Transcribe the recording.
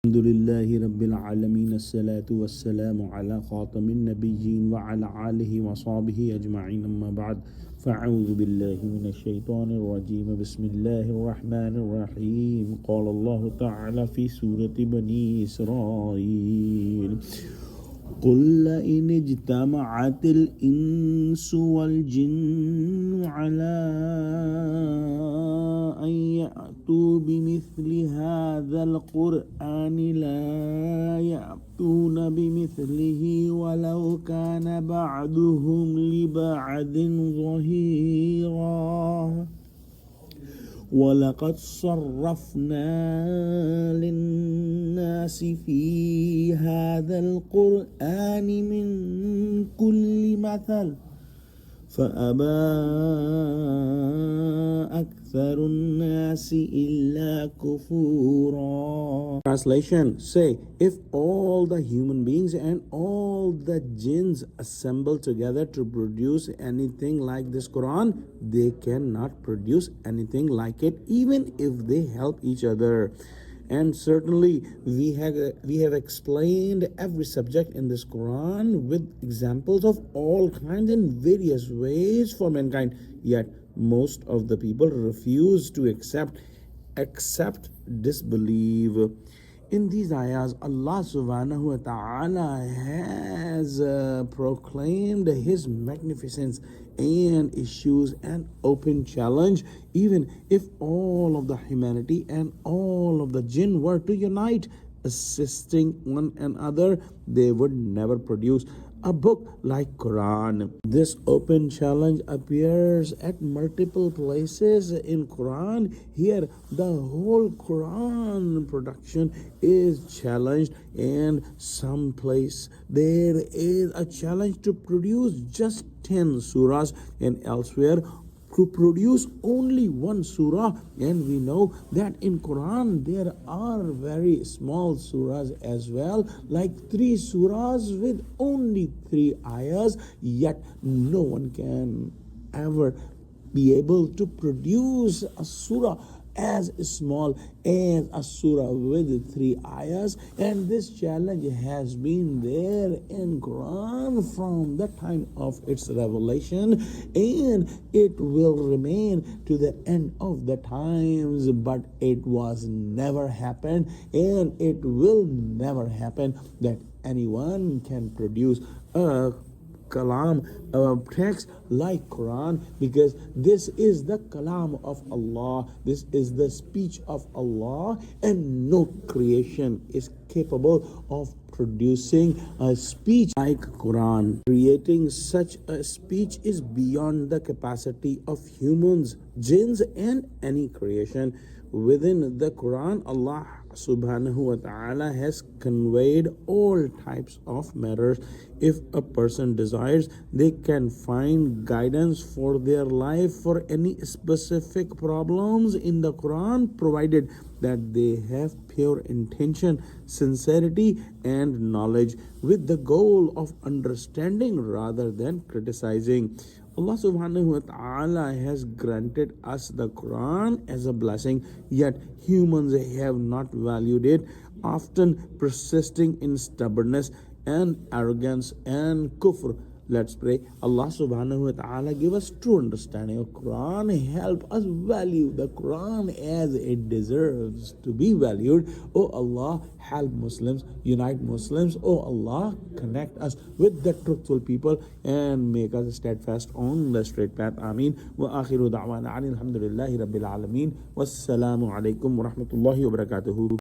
الحمد لله رب العالمين الصلاة والسلام على خاتم النبيين وعلى آله وصحبه أجمعين أما بعد فأعوذ بالله من الشيطان الرجيم بسم الله الرحمن الرحيم قال الله تعالى في سورة بني إسرائيل قل إن اجتمعت الإنس والجن على أن يأتوا بمثل هذا القرآن لا يأتون بمثله ولو كان بعضهم لبعض ظهيرا ولقد صرفنا للناس في هذا القرآن من كل مثل فأبى أكثر الناس إلا كفورا. Translation: Say, if all the human beings and all the jinns assemble together to produce anything like this Quran, they cannot produce anything like it, even if they help each other. And certainly we have explained every subject in this Quran with examples of all kinds and various ways for mankind. Yet most of the people refuse to accept disbelief. In these ayahs, Allah subhanahu wa ta'ala has proclaimed His magnificence and issues an open challenge. Even if all of the humanity and all of the jinn were to unite, assisting one another, they would never produce a book like Quran. This open challenge appears at multiple places in Quran. Here the whole Quran production is challenged, and someplace there is a challenge to produce just 10 surahs, and elsewhere to produce only one surah. And we know that in Quran there are very small surahs as well, like 3 surahs with only 3 ayahs, yet no one can ever be able to produce a surah as small as a surah with 3 ayahs. And this challenge has been there in Quran from the time of its revelation, and it will remain to the end of the times. But it was never happened, and it will never happen that anyone can produce a kalam, text like Quran, because this is the kalam of Allah, this is the speech of Allah, and no creation is capable of producing a speech like Quran. Creating such a speech is beyond the capacity of humans, jinns, and any creation. Within the Quran, Allah subhanahu wa ta'ala has conveyed all types of matters. If a person desires, they can find guidance for their life for any specific problems in the Quran, provided that they have pure intention, sincerity, and knowledge, with the goal of understanding rather than criticizing. Allah subhanahu wa ta'ala has granted us the Quran as a blessing, yet humans have not valued it, often persisting in stubbornness and arrogance and kufr. Let's pray. Allah subhanahu wa ta'ala give us true understanding of Quran. Help us value the Quran as it deserves to be valued. Oh Allah, help Muslims, unite Muslims. Oh Allah, connect us with the truthful people and make us steadfast on the straight path. Ameen. Wa akhiru da'wana alhamdulillahi rabbil alameen. Wassalamu alaikum wa rahmatullahi wa barakatuhu.